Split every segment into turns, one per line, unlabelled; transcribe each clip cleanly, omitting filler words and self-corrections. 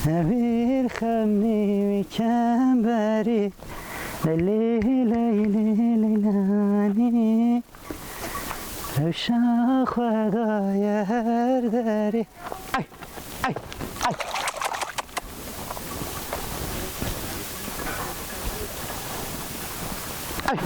bir خمی کمبری لیلی لیلی لیلانی روشن خدای هر دری ای ای ای ای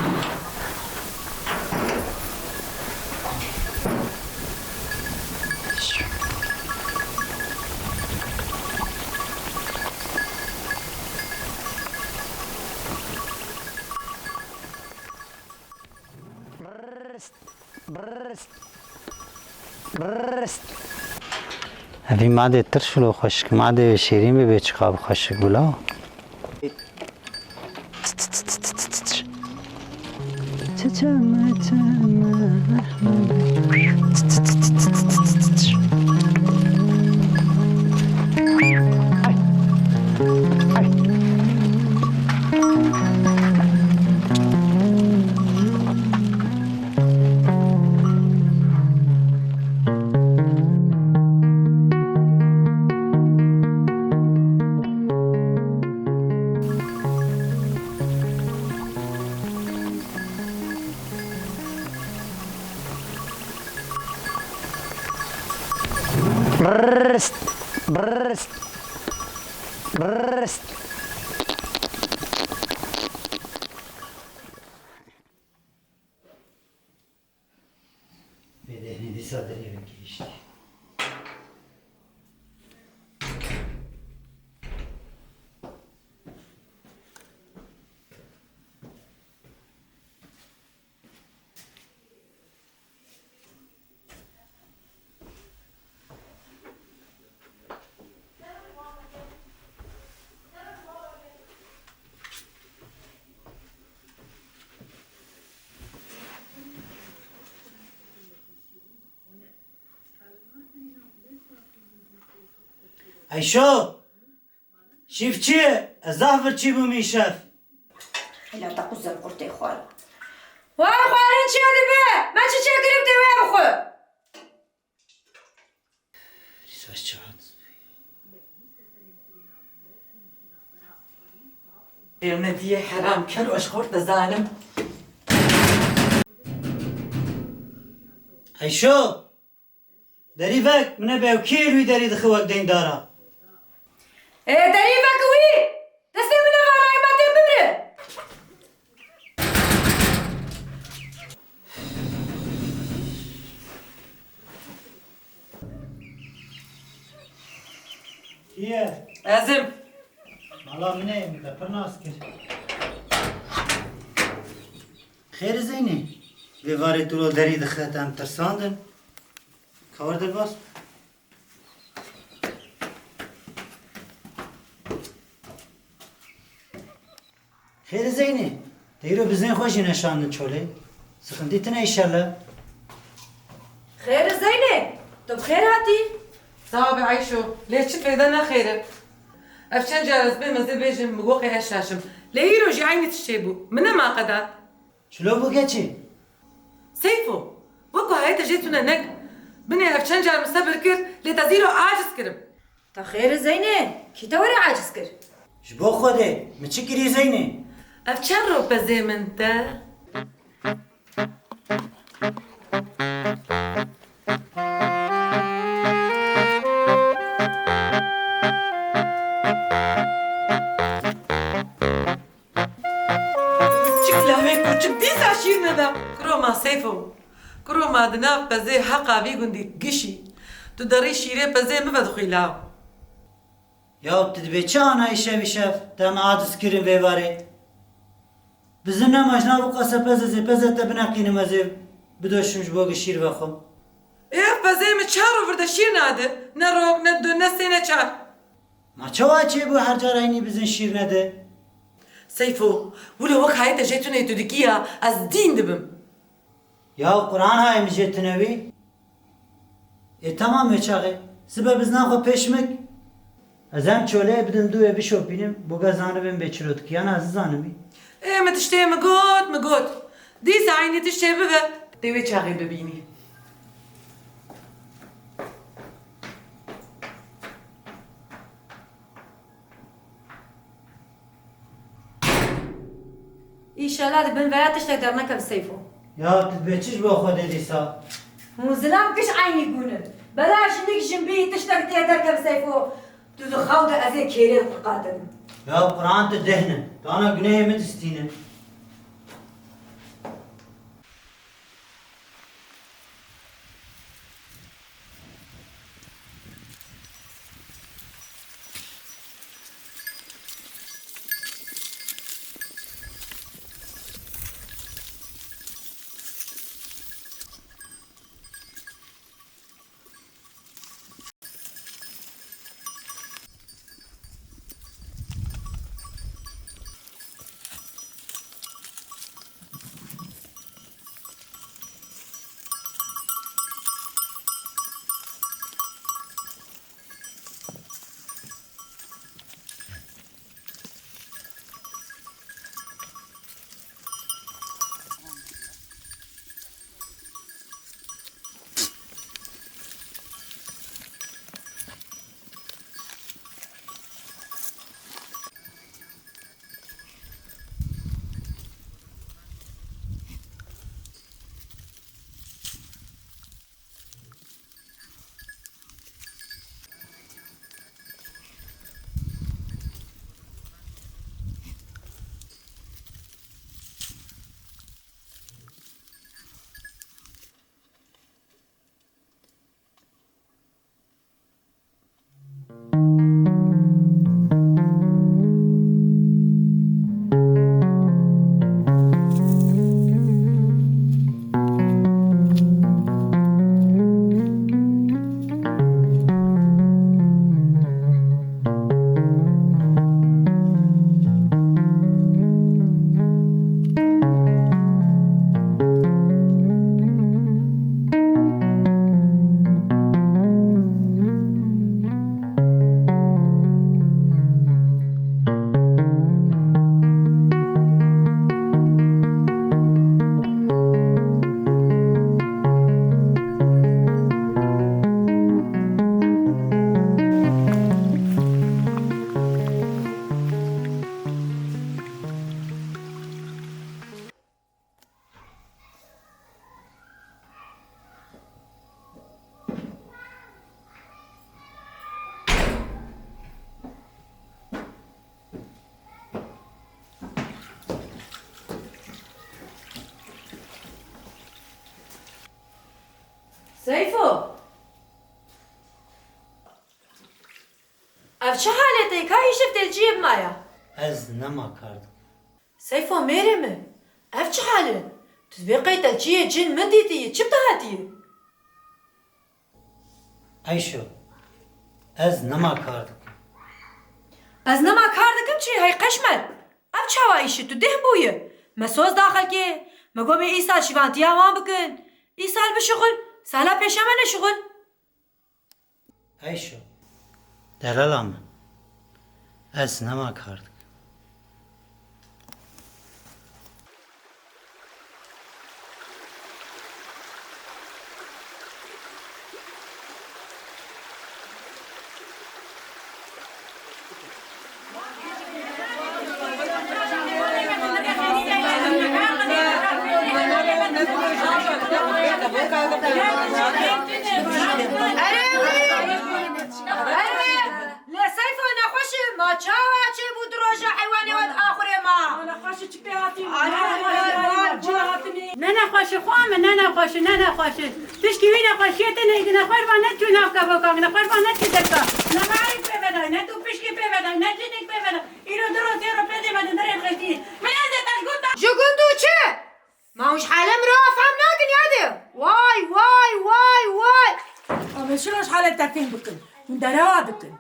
هذه ماده ترشلو خشك ماده شيرين ببيتشقاب خشك بلا برست برست برست بدهني دي صدري بكيشتي عيشو شيف چي الزهفر چي بومي شاف
هلا تقوز القرطي خوال وای خوالين چي هدي بيه ما چي قريب دي وين بخو
ريساش چهات
ندي حرام كانوا اشخورت ظالم
عيشو داري فاك من بيو كيلو داري دخوك دين دارا
ايه دريبك وي تسلم من الغلاي ما تنبره
هي
ازم
والله منين متفرناس كده خير زيني بيفاري تولو داري دخلت ام ترساندن كورد الباس خير زيني تيرو بزين خوشي نشاندن چولي سخنديتنا إنشالله
خير زينة طب خير هاتي
صعب عيشو ليش فايدنا خير افشان جالس بمزل بيجم بوقي هشاشم ليرو جي عيني تشيبو منا ما قدات
شلو بوكاتشي
سيفو وكو هايتا جيتونا نك بني افشان جال مستبر كر لتزيرو عاجز كرم
طب خير زينة كي توري عاجز كر
شبو خودي متشكري زيني
افشان رو بزي من تا كروما سيفو كروما دنا بزي حقا بيغندي قشي تدري شيري بزي مبدخي لاو
يا بتدبي چانا ايشا بشاف تم عادس كرين ويواري بزنا مجنا بقاسة بزي تبناقين مزي بدوشمش بوغ الشير بخم
ايه بزي مچارو ورده شير ناده نروك ندو نسينا چار
ما چوا چه بو هر جاريني بزن شير نده
سيفو ولو وك هايتا جيتونا يتودكيها از دين دبم
يا قرآن هاي مجيت نوي اي تمام يچاقي سبب بزنا خو پیشمك ازم چوله بدن دوه بشو بینم بوگا زانه بیم بچرود که یانا از زانه بی
ايه ما تشتهي مقود دي زعيني تشتهي ببا ديوي چاقي ببيني
İnşallah da ben veya tiştek der nekem Seyfo.
Ya tütbeçiş bu خود دیسا.
Muzilam kış aynı günü. Bela şimdi kişim bir tiştek diye derkem Seyfo. Tuzu xavda azê kêrê qadın.
Ya Kur'an te dehne. Dana güneye mi distine?
Seyfo. Ev çi haletê ka îşev telciyê bimaya?
Ez nema kardım.
Seyfo mêrê mi? Ev çi halet? Tu vê qey telciyê cin min dîtiye, çi hatiye?
Ayşo. Ez nema kardım.
Ez nema kar dikim çi hey qeşmer. Ev çawa îşi tu deh bûye. Me soz daxil kê. Me got bê îsal şîvantiya wan bikin. İsal bişuxul. Sala pêşe me neşuxul.
Ayşo. Delala mı? Ez nema kardım.
لا سيفو نخوش ما تشاوا تشي بودروجا حيواني ود اخر ما
نه نخواشه خوامه نه نخواشه نه نخواشه تشکی وی نخواشیت نیدی نخوار با نه تو نفکا بکاک نخوار با نه چی دکا نه معریف ببدای نه تو پشکی ببدای نه جنک ببدای ایرو درست ایرو پیده بدن در الخشتی من از تشگون دا
شو قلتو چه ما وش حالم رو افهم ناقن ياده واي واي واي واي
ama şuloş halet takayım bakın dara bakın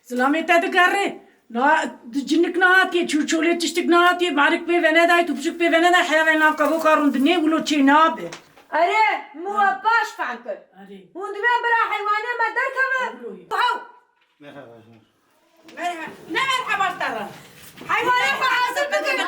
zelamet edgarre na cinnik na atiye çuçole tiştik na atiye marik be veneda tupşuk be veneda hayvan kavu karun ne bulo çi ne abi
اره مو باش فانكر
Ari.
هون دمان برا حيوانه ما دركبه هاو
Merhaba.
Ne merhaba tara
حيوانه فحاصل بكن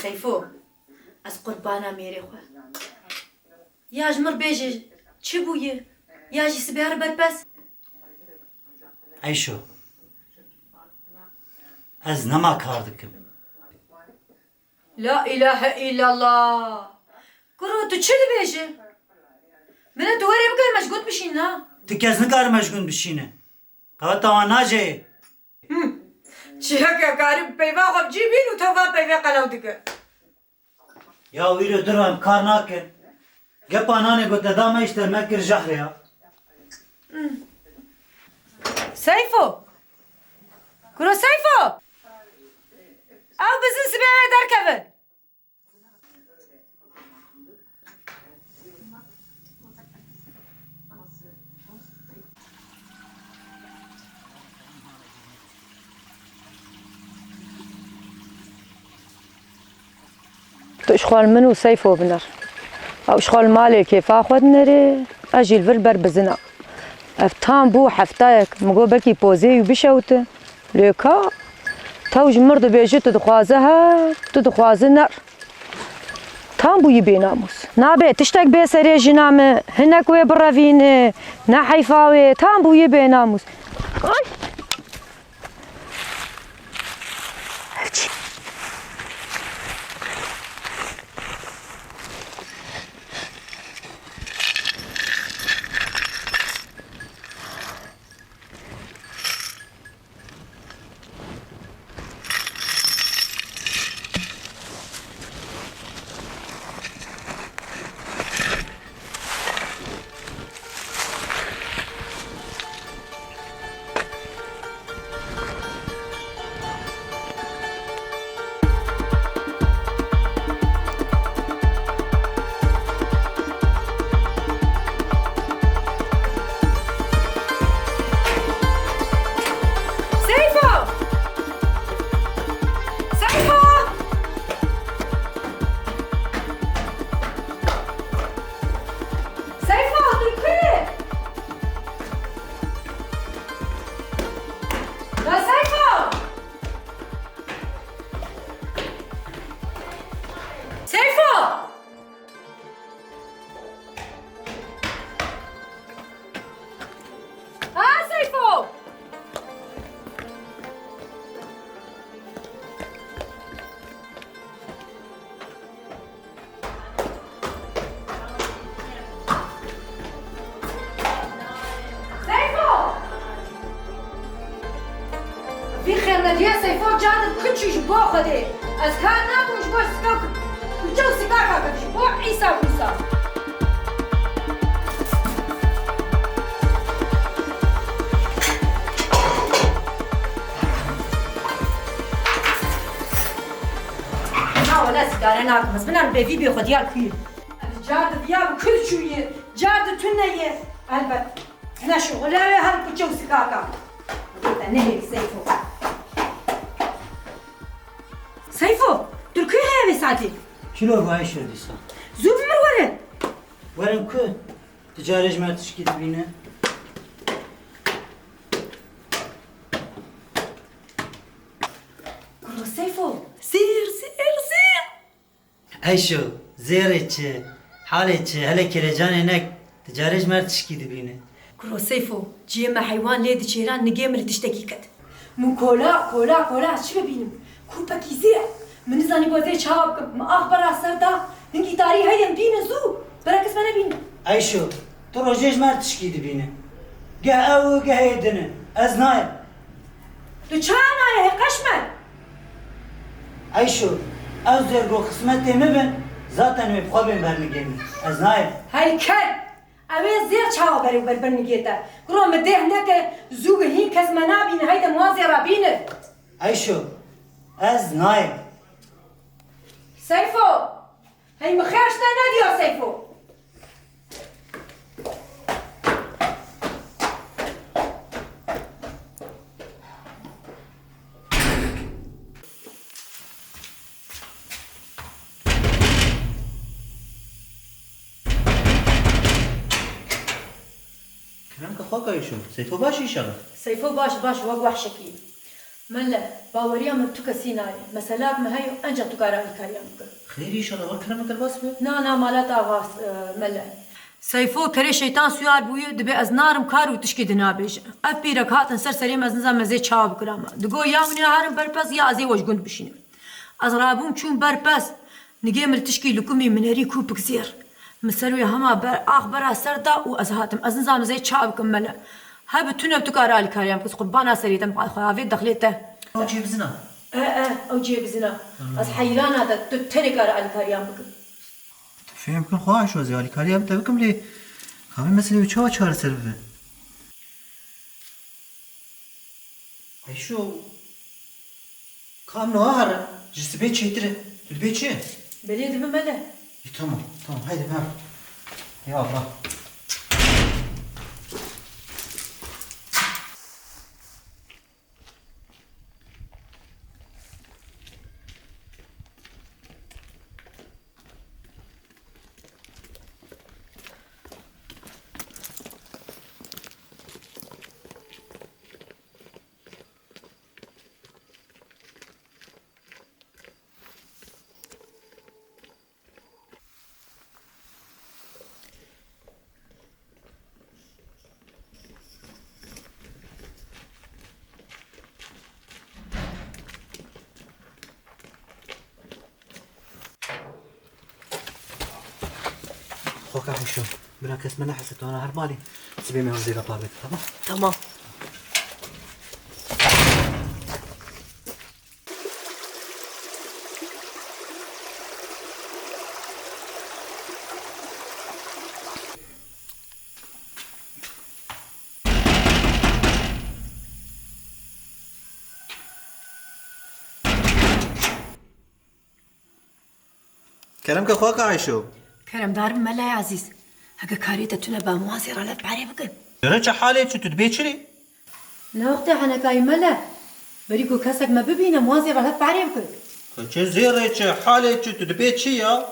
سیفو از قربانا میری خو یاج مر بیجی چی بویه یاجی سبیار برپس
ایشو از نما کار دکم
لا اله الا الله گرو تو چی بیجی من دواره بگم مشغول بشین نه
تو کس نکار مشغول بشینه قوة تواناجه
چی که کاری پیوا خب جیبین و تو پیوا قلاو دیگه
یا ویرو درو هم کار نکن گپ آنانه گو تدام ایشتر مکر جحره ها
سیفو گرو سیفو او بزن سبیعه در کبن
تو اشخال منو سيفو بنر او اشخال مالي كيف اخذ نري اجي الفلبر بزنا افتان بو حفتايك مقو بكي بوزي وبشوت ليكا توج مرض بيجي تدخوازها تدخواز النار تام بو يبي ناموس نابي تشتاق بي سري جنامه هناك وي برافين نا حيفاوي تام بو يبي ناموس اي
يا سيفو جانت كل شيء جبوه خدي أذكار ناكم جبوه سكاك وجو سكاكا جبوه عيسى وموسى ولا سكارة ناكم بس بنا البيبي بياخد يا الكوير جارد دياب كل شوية جارد تنية البت نشو ولا هل كل سكاكا نهي سيفو سيفو تركي هاي بساعتي
شلو باي شو ديسا
زوب مر
ورم كو تجارج ما تشكي تبينه
قولوا سيفو سير سير سير
ايشو زيرك حالك هلا كرجان هناك تجارج ما تشكي تبينه
قولوا سيفو جيما حيوان ليدي شيران نجيم تشتكي كد مو كولا كولا كولا شو ببينم كوبا كيزيع من زاني بوزي شاب ما أخبر سردا هنگی تاری هایم بینه زو برکس من بینه
ايشو تو روجيج ما تشكي تبينه قه او قه يدنه از نايم
تو چه نایه قشمن
ايشو او زرگو قسمتي مبن ذاتا مبخوبين برنگيني از نايم
هاي كل اوه زیر چاو بری بر برنگیتا کرو مده هنده زوگ هین کس منا بینه هایده موازی را بینه
ايشو از نايم
سيفو هاي مخيرش نادي يا سيفو
كلامك اخوك ايشو سيفو باش يشغل
سيفو باش باش وق وحشكي ملا باوريا من تو کسی نایه مثلا ما هیو انجا تو کارا الکاریا بکن
خير ان شاء الله وكرم درباس به
نه مالات آغاز ملا سیفو کری شیطان سوار بویو دبی از نارم کارو تشکی دنا بیش اف بیرک هاتن سر سریم از نظام مزه چاو بکرام دگو یا منی هارم برپس یا ازی وش گند بشینم از رابون چون برپس نجيم تشكي لكمي من هريكو بكثير مسروي هما أخبار سردا وأزهاتم أزنزام زي شعب كملا هاب تونه بتكارا الكاريام كس قربانا سريتم بعد خوافي دخلته
او جيب زنا
أو جيب زنا أز حيران هذا تتركارا الكاريام بك
فهم كن خواهش وزي علي كاريام تبكم لي خافي مسألة وشوا چهار سربه ايشو كام نوهر جسبه چيتره البيت چه
بليد بملا
تمام تمام هيدا بهم يا الله خوك عايشو براكس من حسيت وانا هربالي سيبي من وزير طالبك تمام
تمام
كلامك خوك عايشو
كرم دار ملا يا عزيز هكا كاريتا تونه بموازي رالت بعري بكن
رجع حالي شو تدبيتشري
لا وقتي أنا كاي ملا بريكو كاسك ما ببينا موازي رالت بعري بكن
چه زيرك حالي شو تدبيتشي يا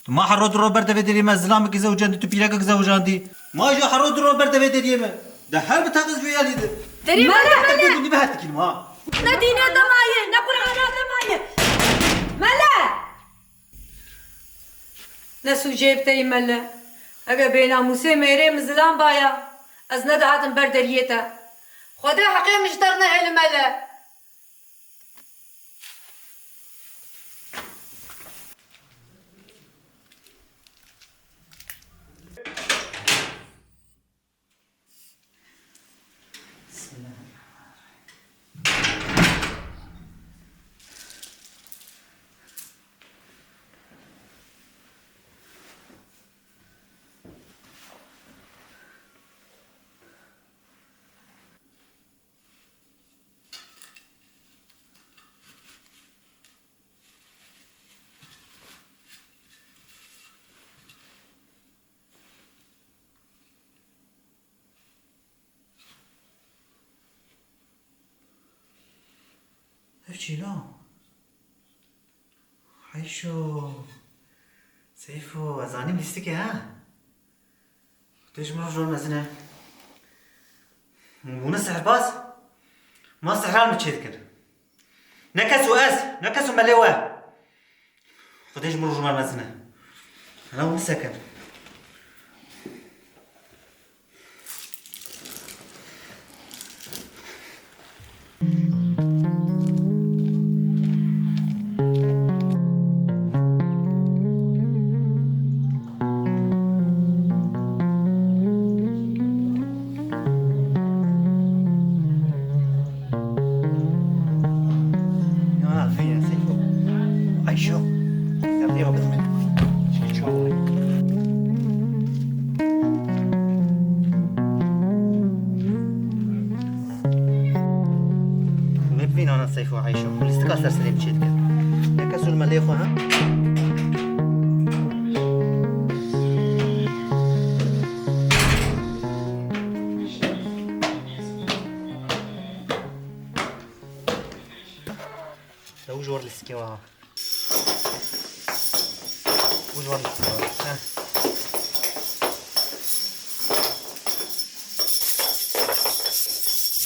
ما حرود روبرت فيدري ما زلامك زوجان تو بيراك زوجان دي ما جو حرود روبرت فيدري ما ده حرب تاخذ في يالي ده
دري ملا
تقول لي بهاتك ما
ندينا دمايه نقول أنا دمايه ملا نسو جيبتي ملا اگه بينا موسى ميري مزلان بايا از ندعاتم بردريتا خدا حقي مشترنا هل ملا
هفشي لا عايشو سيفو ازاني مستكي ها تجمع جول مزنه مو سحر باس ما سحران متشذكر نكسوا مليوه خديش مرجو ما مزنه انا مسكن سيفو عايشو والاستقاسر سليم تشيد كده يكسو المليخو ها لو جور السكيوا وجور السكيوا ها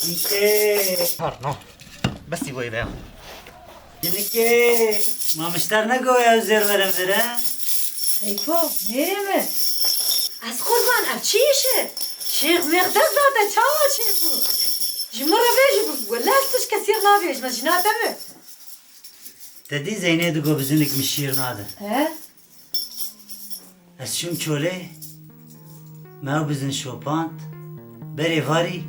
انت هار نو
بسی بایی بیا
یعنی که مامشتر نگویا زیر برم بره
ایفا میرمه از قربان اف چیشه شیخ مقدس داده چاوا چی بود جمره بیش بود لاستش کسیر نابیش مش ناتبه
تدی زینه دگو بزنک مشیر ناده
ها
از شون چوله ما بزن شوپانت بری واری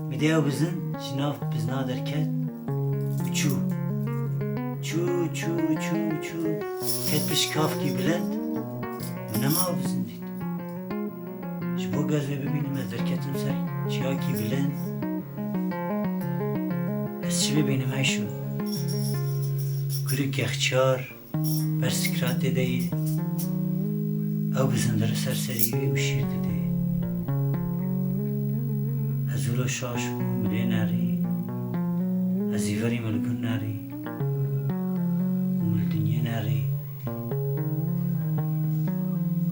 میده بزن جناف بزنا درکت چو چو چو چو چو کت بش کاف کی بلند من ما بزن دید شبو گازه ببینیم از درکتم سر چیا کی بلند از چی ببینیم هایشو گروه کخچار برسکرات دیده او بزن در سرسریوی و شیر دیده از اولو شاش و ملی ناری از ایوری ملگون ناری و مل دنیا ناری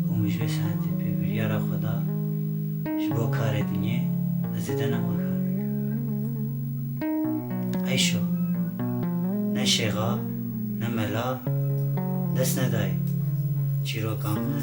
و مجوه سانتی پی بریارا خدا شبو کار دنیا از دیده نما کار ایشو نه شیغا نه ملا دست ندای چیرو کامل